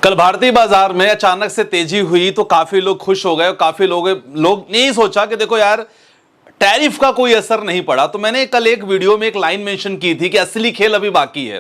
कल भारतीय बाजार में अचानक से तेजी हुई तो काफी लोग खुश हो गए और काफी लोग ने यही सोचा कि देखो यार टैरिफ का कोई असर नहीं पड़ा। तो मैंने कल एक वीडियो में एक लाइन मेंशन की थी कि असली खेल अभी बाकी है।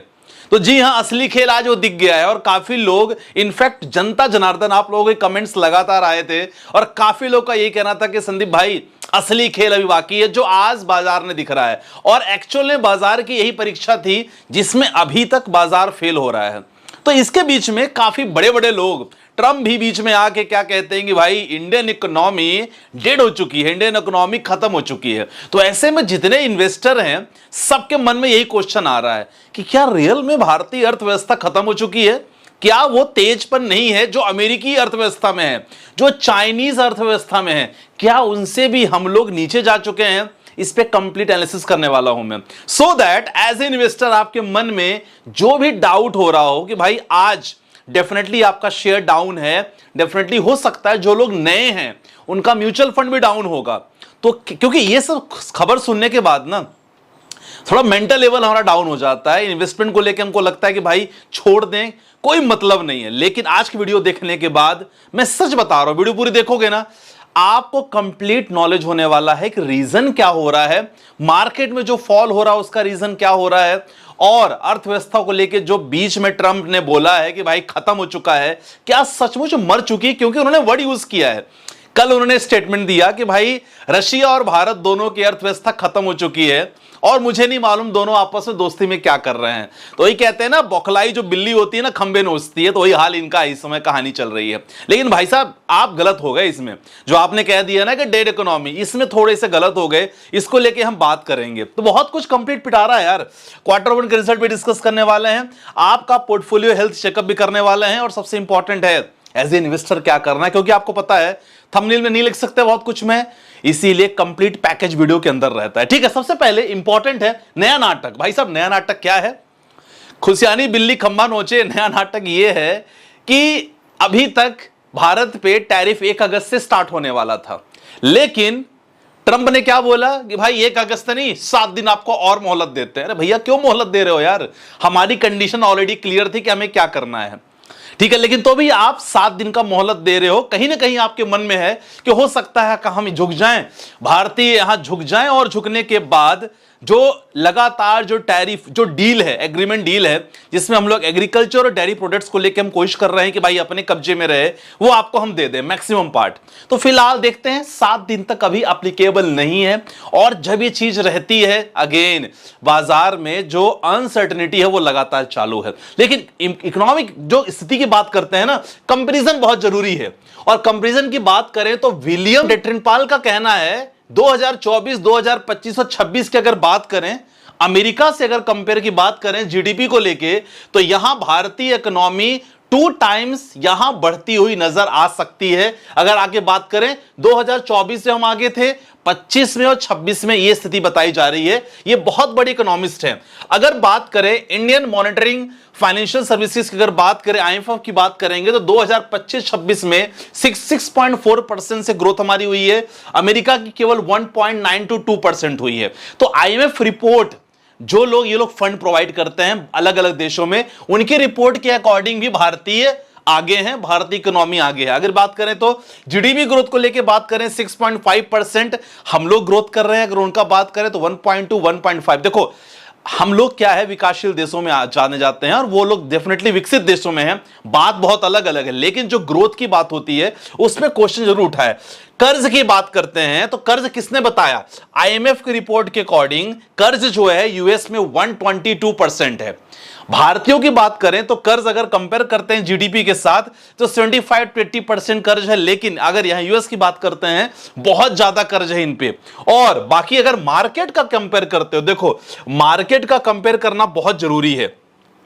तो जी हां, असली खेल आज वो दिख गया है और काफी लोग, इनफैक्ट जनता जनार्दन, आप लोगों के कमेंट्स लगातार आए थे और काफी लोग का यही कहना था कि संदीप भाई असली खेल अभी बाकी है, जो आज बाजार में दिख रहा है। और एक्चुअल में बाजार की यही परीक्षा थी जिसमें अभी तक बाजार फेल हो रहा है। तो इसके बीच में काफी बड़े बड़े लोग, ट्रम्प भी बीच में आके क्या कहते हैं कि भाई इंडियन इकोनॉमी डेड हो चुकी है, इंडियन इकोनॉमी खत्म हो चुकी है। तो ऐसे में जितने इन्वेस्टर हैं सबके मन में यही क्वेश्चन आ रहा है कि क्या रियल में भारतीय अर्थव्यवस्था खत्म हो चुकी है? क्या वो तेजपन नहीं है जो अमेरिकी अर्थव्यवस्था में है, जो चाइनीज अर्थव्यवस्था में है, क्या उनसे भी हम लोग नीचे जा चुके हैं? इस पे कंप्लीट एनालिसिस करने वाला हूं मैं, so that as a investor आपके मन में जो भी डाउट हो रहा हो कि भाई आज डेफिनेटली आपका शेयर डाउन है, डेफिनेटली हो सकता है जो लोग नए हैं उनका म्यूचुअल फंड भी डाउन होगा। तो क्योंकि ये सब खबर सुनने के बाद ना थोड़ा मेंटल लेवल हमारा डाउन हो जाता है, इन्वेस्टमेंट को लेकर हमको लगता है कि भाई छोड़ दें, कोई मतलब नहीं है। लेकिन आज की वीडियो देखने के बाद मैं सच बता रहा हूं, वीडियो पूरी देखोगे ना आपको कंप्लीट नॉलेज होने वाला है कि रीजन क्या हो रहा है, मार्केट में जो फॉल हो रहा है उसका रीजन क्या हो रहा है, और अर्थव्यवस्था को लेकर जो बीच में ट्रंप ने बोला है कि भाई खत्म हो चुका है, क्या सचमुच मर चुकी है? क्योंकि उन्होंने वर्ड यूज किया है। कल उन्होंने स्टेटमेंट दिया कि भाई रशिया और भारत दोनों की अर्थव्यवस्था खत्म हो चुकी है और मुझे नहीं मालूम दोनों आपस में दोस्ती में क्या कर रहे हैं। तो वही कहते हैं ना, बौखलाई जो बिल्ली होती है ना खंबे नोचती है, तो वही हाल इनका इस समय कहानी चल रही है। लेकिन भाई साहब आप गलत हो गए इसमें, जो आपने कह दिया ना कि डेड इकोनॉमी, इसमें थोड़े से गलत हो गए। इसको लेके हम बात करेंगे। तो बहुत कुछ कंप्लीट पिटारा है यार, क्वार्टर वन के रिजल्ट भी डिस्कस करने वाले हैं, आपका पोर्टफोलियो हेल्थ चेकअप भी करने वाले हैं, और सबसे इंपॉर्टेंट है एज ए इन्वेस्टर क्या करना है। क्योंकि आपको पता है थंबनेल में नहीं लिख सकते बहुत कुछ मैं, इसीलिए कंप्लीट पैकेज वीडियो के अंदर रहता है। ठीक है, सबसे पहले इंपॉर्टेंट है नया नाटक। भाई साहब नया नाटक क्या है? खुशियानी बिल्ली खंबा नोचे। नया नाटक यह है कि अभी तक भारत पे टैरिफ 1 अगस्त से स्टार्ट होने वाला था, लेकिन ट्रंप ने क्या बोला कि भाई 1 अगस्त नहीं 7 दिन आपको और मोहलत देते हैं। अरे भैया क्यों मोहलत दे रहे हो यार? हमारी कंडीशन ऑलरेडी क्लियर थी कि हमें क्या करना है। ठीक है, लेकिन तो भी आप 7 दिन का मोहलत दे रहे हो। कहीं ना कहीं आपके मन में है कि हो सकता है कि हम झुक जाएं, भारतीय यहां झुक जाएं, और झुकने के बाद जो लगातार जो टैरिफ जो डील है, एग्रीमेंट डील है, जिसमें हम लोग एग्रीकल्चर और डेयरी प्रोडक्ट्स को लेकर हम कोशिश कर रहे हैं कि भाई अपने कब्जे में रहे, वो आपको हम दे दें मैक्सिमम पार्ट। तो फिलहाल देखते हैं 7 दिन तक अभी एप्लीकेबल नहीं है। और जब ये चीज रहती है, अगेन बाजार में जो अनसर्टेनिटी है वो लगातार चालू है। लेकिन इकोनॉमिक जो स्थिति की बात करते हैं ना, कंपेरिजन बहुत जरूरी है। और कंपेरिजन की बात करें तो विलियम डेट्रिनपाल का कहना है 2024, 2025 और 26 की अगर बात करें, अमेरिका से अगर कंपेयर की बात करें जीडीपी को लेके, तो यहां भारतीय इकोनॉमी 2 टाइम्स यहां बढ़ती हुई नजर आ सकती है। अगर आगे बात करें 2024 से हम आगे थे, 25 में और 26 में यह स्थिति बताई जा रही है। ये बहुत बड़ी इकोनॉमिस्ट हैं। अगर बात करें इंडियन मॉनिटरिंग फाइनेंशियल सर्विसेज की, अगर बात करें आईएमएफ की बात करेंगे, तो 2025-26 में 6.4% से ग्रोथ हमारी हुई है। अमेरिका की केवल 1.922% हुई है। तो आईएमएफ रिपोर्ट, जो लोग ये लोग फंड प्रोवाइड करते हैं अलग अलग देशों में, उनकी रिपोर्ट के अकॉर्डिंग भी भारतीय आगे हैं, भारतीय इकोनॉमी आगे है। अगर बात करें तो जीडीपी ग्रोथ को लेकर बात करें 6.5% हम लोग ग्रोथ कर रहे हैं। अगर उनका बात करें तो 1.2 1.5। देखो हम लोग क्या है, विकासशील देशों में जाने जाते हैं और वो लोग डेफिनेटली विकसित देशों में हैं, बात बहुत अलग अलग है। लेकिन जो ग्रोथ की बात होती है उसमें क्वेश्चन जरूर उठा है। कर्ज की बात करते हैं तो कर्ज किसने बताया? आईएमएफ की रिपोर्ट के अकॉर्डिंग कर्ज जो है यूएस में 122% है। भारतीयों की बात करें तो कर्ज अगर कंपेयर करते हैं जीडीपी के साथ तो 75 to 80% कर्ज है। लेकिन अगर यहां यूएस की बात करते हैं बहुत ज्यादा कर्ज है इन पे। और बाकी अगर मार्केट का कंपेयर करते हो, देखो मार्केट का कंपेयर करना बहुत जरूरी है।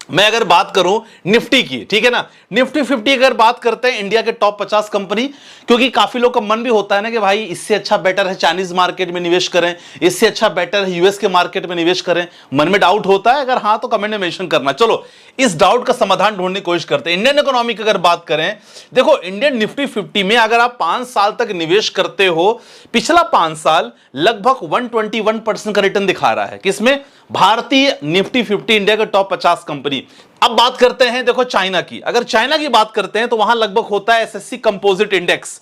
मैं अगर बात करूं निफ्टी की, ठीक है ना, निफ्टी 50 अगर बात करते हैं इंडिया के टॉप 50 कंपनी, क्योंकि काफी लोग का मन भी होता है ना कि भाई इससे अच्छा बेटर है चाइनीज मार्केट में निवेश करें, इससे अच्छा बेटर है यूएस के मार्केट में निवेश करें। मन में डाउट होता है? अगर हां तो कमेंट में मेंशन करना। चलो इस डाउट का समाधान ढूंढने की कोशिश करते हैं। इंडियन इकोनॉमी की अगर बात करें, देखो इंडियन निफ्टी 50 में अगर आप 5 साल तक निवेश करते हो, पिछला 5 साल लगभग 121% का रिटर्न दिखा रहा है। किसमें? भारतीय निफ्टी 50 इंडिया के टॉप 50 कंपनी। अब बात करते हैं देखो चाइना की। अगर चाइना की बात करते हैं तो वहां लगभग होता है एसएससी कंपोजिट इंडेक्स।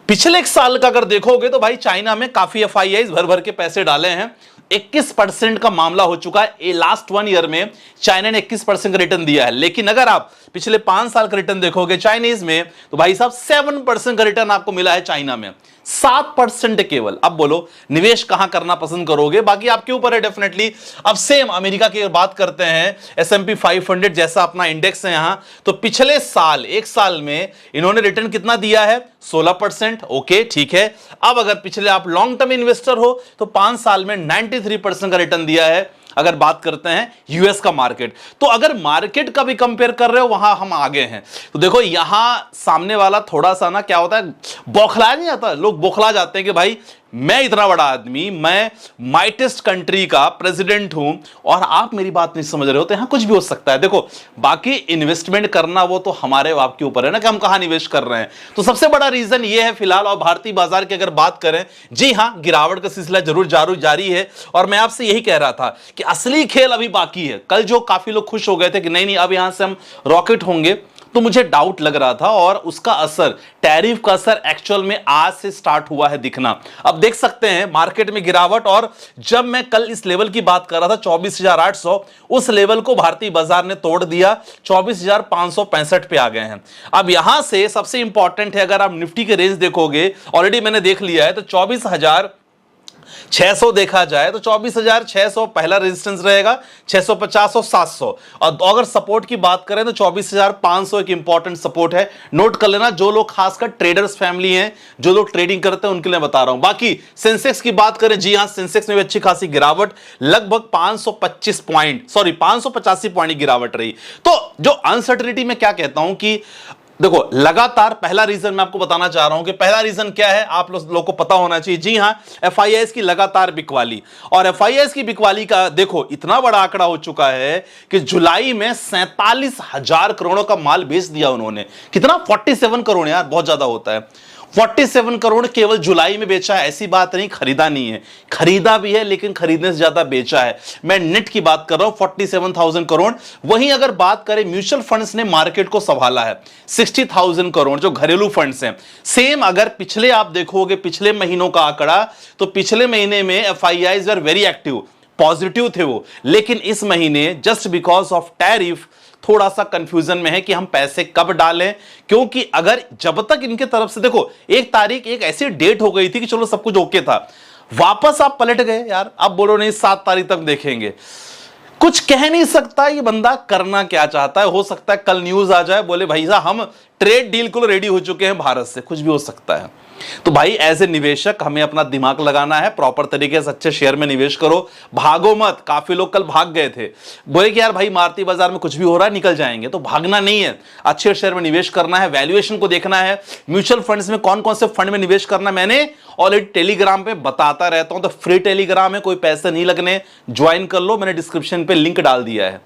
पिछले एक साल का अगर देखोगे तो भाई चाइना में काफी एफआईआईज भर भर के पैसे डाले हैं। 21% का मामला हो चुका है। लास्ट 1 ईयर में चाइना ने 21% का रिटर्न दिया है। लेकिन अगर आप पिछले 5 साल का रिटर्न देखोगे चाइनीज में तो भाई साहब 7% का रिटर्न आपको मिला है चाइना में, 7% केवल। अब बोलो निवेश कहां करना पसंद करोगे, बाकी आपके ऊपर है डेफिनेटली। अब सेम अमेरिका की बात करते हैं, S&P 500 जैसा अपना इंडेक्स है यहां, तो पिछले साल 1 साल में इन्होंने रिटर्न कितना दिया है, 16%। ओके ठीक है। अब अगर पिछले आप लॉन्ग टर्म इन्वेस्टर हो तो 5 साल में 93% का रिटर्न दिया है। अगर बात करते हैं यूएस का मार्केट, तो अगर मार्केट का भी कंपेयर कर रहे हो वहां हम आगे हैं। तो देखो यहां सामने वाला थोड़ा सा ना क्या होता है, बौखला नहीं जाता, लोग बौखला जाते हैं कि भाई मैं इतना बड़ा आदमी, मैं माइटेस्ट कंट्री का प्रेसिडेंट हूं और आप मेरी बात नहीं समझ रहे हो। तो यहां कुछ भी हो सकता है। देखो बाकी इन्वेस्टमेंट करना वो तो हमारे आपके ऊपर है ना कि हम कहां निवेश कर रहे हैं। तो सबसे बड़ा रीजन ये है फिलहाल। और भारतीय बाजार की अगर बात करें, जी हां गिरावट का सिलसिला जरूर जारी है। और मैं आपसे यही कह रहा था कि असली खेल अभी बाकी है। कल जो काफी लोग खुश हो गए थे कि नहीं नहीं अब यहां से हम रॉकेट होंगे, तो मुझे डाउट लग रहा था। और उसका असर, टैरिफ का असर एक्चुअल में आज से स्टार्ट हुआ है दिखना। अब देख सकते हैं मार्केट में गिरावट। और जब मैं कल इस लेवल की बात कर रहा था 24,800, उस लेवल को भारतीय बाजार ने तोड़ दिया, 24,565 पे आ गए हैं। अब यहां से सबसे इंपॉर्टेंट है, अगर आप निफ्टी के रेंज देखोगे, ऑलरेडी मैंने देख लिया है, तो 24,600 देखा जाए तो 24,600 पहला रेजिस्टेंस रहेगा, 650 और 700। और अगर सपोर्ट की बात करें तो 24,500 एक इंपॉर्टेंट सपोर्ट है। नोट कर लेना, जो लोग खासकर ट्रेडर्स फैमिली हैं, जो लोग ट्रेडिंग करते हैं, उनके लिए बता रहा हूं। बाकी सेंसेक्स की बात करें, जी हां सेंसेक्स में भी अच्छी खासी गिरावट, लगभग 585 पॉइंट की गिरावट रही। तो जो अनसर्टेनिटी में क्या कहता हूं कि देखो लगातार, पहला रीजन मैं आपको बताना चाह रहा हूं कि पहला रीजन क्या है, आप लोगों को पता होना चाहिए। जी हां, एफआईआईस की लगातार बिकवाली। और एफआईआईस की बिकवाली का देखो इतना बड़ा आंकड़ा हो चुका है कि जुलाई में 47,000 करोड़ का माल बेच दिया उन्होंने। कितना, 47 करोड़ यार, बहुत ज्यादा होता है। 47 करोड़ केवल जुलाई में बेचा है। ऐसी बात नहीं खरीदा नहीं है, खरीदा भी है लेकिन खरीदने से ज्यादा बेचा है। मैं नेट की बात कर रहा हूं, 47,000 करोड़। वहीं अगर बात करें म्यूचुअल फंड्स ने मार्केट को संभाला है, 60,000 करोड़ जो घरेलू फंड्स हैं। सेम अगर पिछले आप देखोगे पिछले महीनों का आंकड़ा, तो पिछले महीने में FIIs are very active, positive थे वो। लेकिन इस महीने जस्ट बिकॉज ऑफ टैरिफ थोड़ा सा कंफ्यूजन में है कि हम पैसे कब डालें। क्योंकि अगर जब तक इनके तरफ से देखो 1 तारीख एक ऐसी डेट हो गई थी कि चलो सब कुछ ओके था, वापस आप पलट गए यार। अब बोलो नहीं 7 तारीख तक देखेंगे, कुछ कह नहीं सकता ये बंदा करना क्या चाहता है। हो सकता है कल न्यूज आ जाए बोले भाई साहब हम ट्रेड डील को रेडी हो चुके हैं भारत से, कुछ भी हो सकता है। तो भाई एज ए निवेशक हमें अपना दिमाग लगाना है, प्रॉपर तरीके से अच्छे शेयर में निवेश करो, भागो मत। काफी लोग कल भाग गए थे, बोले कि यार भाई भारतीय बाजार में कुछ भी हो रहा है निकल जाएंगे, तो भागना नहीं है, अच्छे शेयर में निवेश करना है, वैल्यूएशन को देखना है, म्यूचुअल फंड्स में कौन कौन से फंड में निवेश करना है मैंने ऑलरेडी टेलीग्राम पे बताता रहता हूं। तो फ्री टेलीग्राम है, कोई पैसे नहीं लगने, ज्वाइन कर लो, मैंने डिस्क्रिप्शन पे लिंक डाल दिया है,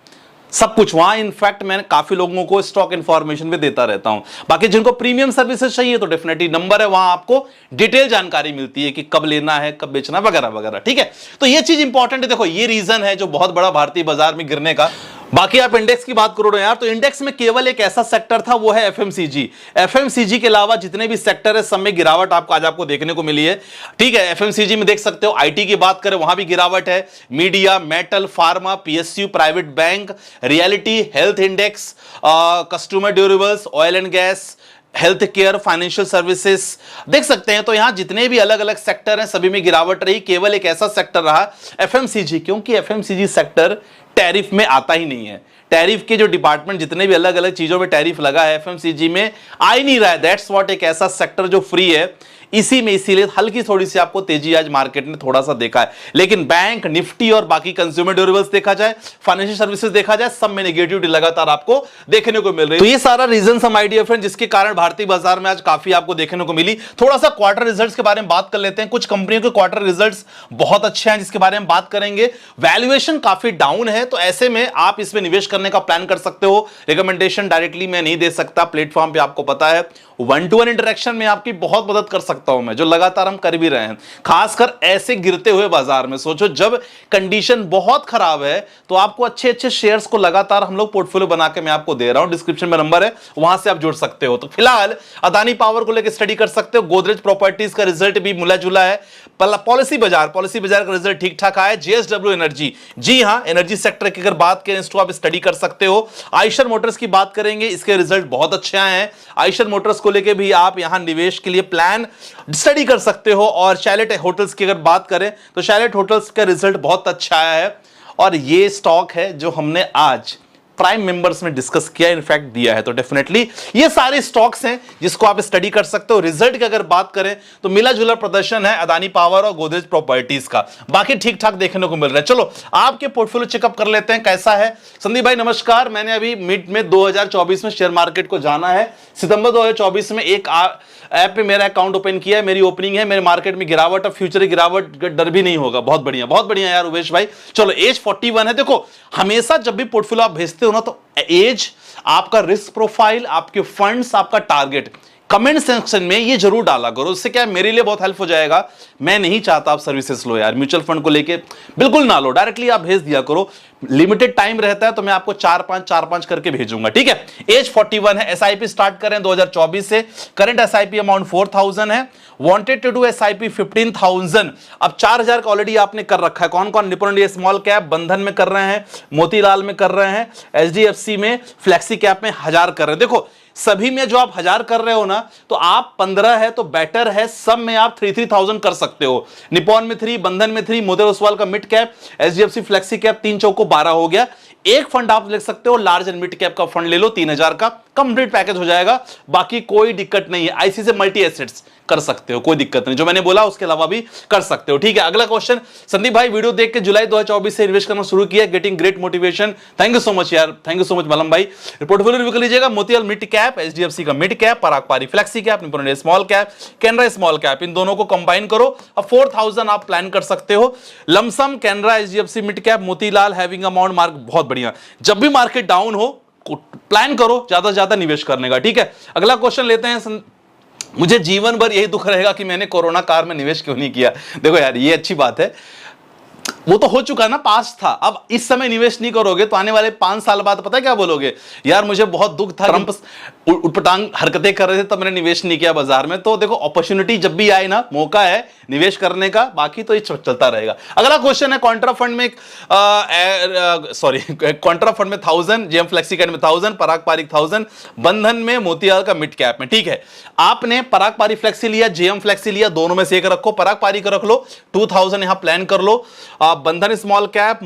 सब कुछ वहां। इनफैक्ट मैं काफी लोगों को स्टॉक इंफॉर्मेशन भी देता रहता हूं। बाकी जिनको प्रीमियम सर्विसेज चाहिए तो डेफिनेटली नंबर है, वहां आपको डिटेल जानकारी मिलती है कि कब लेना है, कब बेचना, वगैरह वगैरह। ठीक है, तो ये चीज इंपॉर्टेंट है। देखो ये रीजन है जो बहुत बड़ा भारतीय बाजार में गिरने का। बाकी आप इंडेक्स की बात करो ना यार, तो इंडेक्स में केवल एक ऐसा सेक्टर था, वो है एफएमसीजी। एफएमसीजी के अलावा जितने भी सेक्टर है सब में गिरावट आपको देखने को मिली है। ठीक है, एफएमसीजी में देख सकते हो, आईटी की बात करें वहां भी गिरावट है, media, metal, pharma, PSU, private bank, reality, health index, consumer durables, oil and gas, health care, financial services देख सकते हैं। तो यहां जितने भी अलग अलग सेक्टर हैं सभी में गिरावट रही। केवल एक ऐसा सेक्टर रहा एफएमसीजी, क्योंकि एफएमसीजी सेक्टर टैरिफ में आता ही नहीं है। टैरिफ के जो डिपार्टमेंट जितने भी अलग अलग चीजों में टैरिफ लगा है, एफएमसीजी में आ ही नहीं रहा है। दैट्स व्हाट, एक ऐसा सेक्टर जो फ्री है इसी में, इसीलिए हल्की थोड़ी सी आपको तेजी आज मार्केट ने थोड़ा सा देखा है। लेकिन बैंक, निफ्टी और बाकी कंज्यूमर ड्यूरेबल्स देखा जाए, फाइनेंशियल सर्विसेज देखा जाए, सब में नेगेटिविटी लगातार आपको देखने को मिल रही है। तो ये सारा रीजन हम आइडिया फ्रेंड जिसके कारण भारतीय बाजार में आज काफी आपको देखने को मिली। थोड़ा सा क्वार्टर रिजल्ट्स के बारे में बात कर लेते हैं। कुछ कंपनियों के क्वार्टर रिजल्ट्स बहुत अच्छे हैं जिसके बारे में बात करेंगे। वैल्यूएशन काफी डाउन है, तो ऐसे में आप इसमें निवेश करने का प्लान कर सकते हो। रिकमेंडेशन डायरेक्टली मैं नहीं दे सकता, प्लेटफॉर्म पे आपको पता है 1-to-1 इंटरेक्शन में आपकी बहुत मदद कर सकता सकता हूं मैं, जो लगातार हम कर भी रहे हैं, खासकर ऐसे गिरते हुए बाजार में। सोचो जब कंडीशन बहुत खराब है तो आपको अच्छे अच्छे शेयर्स को लगातार हम लोग पोर्टफोलियो बना के मैं आपको दे रहा हूं, डिस्क्रिप्शन में नंबर है, वहां से आप जुड़ सकते हो। तो फिलहाल अदानी पावर को लेकर स्टडी कर सकते हो, गोदरेज प्रॉपर्टीज का रिजल्ट भी मिला जुला है, पॉलिसी बाजार का रिजल्ट ठीक ठाक आया, जेएसडब्ल्यू एनर्जी, जी हां एनर्जी सेक्टर की अगर बात करें इसको आप स्टडी कर सकते हो। आइशर मोटर्स की बात करेंगे, इसके रिजल्ट बहुत अच्छे आए हैं, आइशर मोटर्स को लेकर भी आप यहां निवेश के लिए प्लान स्टडी कर सकते हो। और शैलेट होटल्स की अगर बात करें तो शैलेट होटल्स का रिजल्ट बहुत अच्छा आया है, और ये स्टॉक है जो हमने आज प्राइम मेंबर्स में डिस्कस किया, इनफैक्ट दिया है। तो डेफिनेटली ये सारे स्टॉक्स हैं जिसको आप स्टडी कर सकते हो। रिजल्ट की अगर बात करें तो मिला जुला प्रदर्शन है अदानी पावर और गोदरेज प्रॉपर्टीज का, बाकी ठीक ठाक देखने को मिल रहा है। चलो आपके पोर्टफोलियो चेकअप कर लेते हैं कैसा है। संदीप भाई नमस्कार, मैंने अभी मिड में 2024 में शेयर मार्केट को जाना है, सितंबर 2024 में एक ऐप पे मेरा अकाउंट ओपन किया है, मेरी ओपनिंग है, मेरे मार्केट में गिरावट और फ्यूचर गिरावट का डर भी नहीं होगा। बहुत बढ़िया यार उमेश भाई। चलो एज 41 है। देखो हमेशा जब भी पोर्टफोलियो आप भेजते हो ना तो एज, आपका रिस्क प्रोफाइल, आपके फंड्स, आपका टारगेट कमेंट सेक्शन में ये जरूर डाला करो, उससे क्या मेरे लिए बहुत हेल्प हो जाएगा। मैं नहीं चाहता आप सर्विसेज लो यार, म्यूचुअल फंड को लेके बिल्कुल ना लो, डायरेक्टली आप भेज दिया करो। लिमिटेड टाइम रहता है तो मैं आपको 4-5 करके भेजूंगा, ठीक है। एज 41 है, एसआईपी स्टार्ट करें 2024 से, करंट एसआईपी अमाउंट 4000 है, वांटेड टू डू एसआईपी 15000। अब 4000 का ऑलरेडी आपने कर रखा है। कौन कौन? निपुण इंडिया स्मॉल कैप, बंधन में कर रहे हैं, मोतीलाल में कर रहे हैं, एचडीएफसी में, फ्लेक्सी कैप में 1000 कर रहे हैं। देखो सभी में जो आप 1000 कर रहे हो ना, तो आप 15 है तो बेटर है, सब में आप 3000 कर सकते हो। निपॉन में 3, बंधन में 3, मोतीलाल ओसवाल का mid cap, HDFC flexi cap 3 चौको 12 हो गया। एक फंड आप ले सकते हो, लार्ज एंड मिड कैप का फंड ले लो, 3000 का कंप्लीट पैकेज हो जाएगा, बाकी कोई दिक्कत नहीं है। आईसीआईसीआई मल्टी एसेट्स कर सकते हो, कोई दिक्कत नहीं, जो मैंने बोला उसके अलावा भी कर सकते हो, ठीक है। अगला क्वेश्चन, संदीप भाई वीडियो देख के जुलाई 2024 से इन्वेस्ट करना शुरू किया, getting great motivation, thank you so much यार, thank you so much Malam भाई। पोर्टफोलियो रिव्यू कर लीजिएगा, मोतीलाल मिड कैप, एचडीएफसी का mid cap, Parag Parikh flexi cap, Nippon India small cap, Canara small cap, इन दोनों को कंबाइन करो। अब 4000 आप प्लान कर सकते हो, lump sum Canara, HDFC mid cap, Motilal having amount mark, बहुत बढ़िया। जब भी मार्केट डाउन हो प्लान करो ज्यादा से ज्यादा निवेश करने का, ठीक है। अगला क्वेश्चन लेते हैं। मुझे जीवन भर यही दुख रहेगा कि मैंने कोरोना काल में निवेश क्यों नहीं किया। देखो यार ये अच्छी बात है, वो तो हो चुका ना, पास था। अब इस समय निवेश नहीं करोगे तो आने वाले 5 साल बाद पता है क्या बोलोगे, यार मुझे बहुत दुख था, ट्रंप उटपटांग हरकतें कर रहे थे तब मैंने निवेश नहीं किया बाजार में। तो देखो अपॉर्चुनिटी जब भी आए ना, मौका है निवेश करने का, बाकी तो ये चलता रहेगा। अगला क्वेश्चन है कॉन्ट्रा फंड में, कॉन्ट्रा फंड में 1000, जेएम फ्लेक्सी कैप में 1000, पराग पारिक 1000, बंधन में, मोतीलाल का मिड कैप में, ठीक है। आपने पराग पारी फ्लेक्सी लिया, जेएम फ्लेक्सी लिया, दोनों में से एक रखो, पराग पारी का रख लो, 2000 यहां प्लान कर लो, बंधन स्मॉल कैप,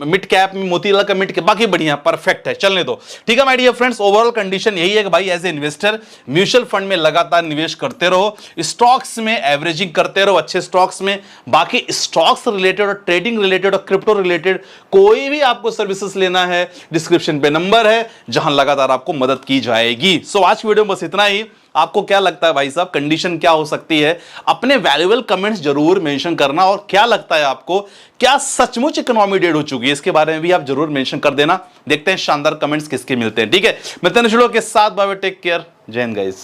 मिड कैप में मोतीलाल का मिड कैप, बाकी बढ़िया परफेक्ट है, चलने दो, ठीक है my dear friends. Overall condition यही है कि भाई as a investor mutual fund में लगातार निवेश करते रहो, स्टॉक्स में एवरेजिंग करते रहो, अच्छे स्टॉक्स में। बाकी स्टॉक्स रिलेटेड और ट्रेडिंग रिलेटेड और क्रिप्टो रिलेटेड कोई भी आपको सर्विसेज लेना है, डिस्क्रिप्शन पे नंबर है जहां लगातार आपको मदद की जाएगी। सो आज की वीडियो में बस इतना ही। आपको क्या लगता है भाई साहब, कंडीशन क्या हो सकती है? अपने वैल्यूएबल कमेंट्स जरूर मेंशन करना, और क्या लगता है आपको, क्या सचमुच इकोनॉमी डेड हो चुकी है, इसके बारे में भी आप जरूर मेंशन कर देना। देखते हैं शानदार कमेंट्स किसके मिलते हैं, ठीक है। मिलते हैं के साथ, बाय बाय, टेक केयर, जय हिंद गाइस।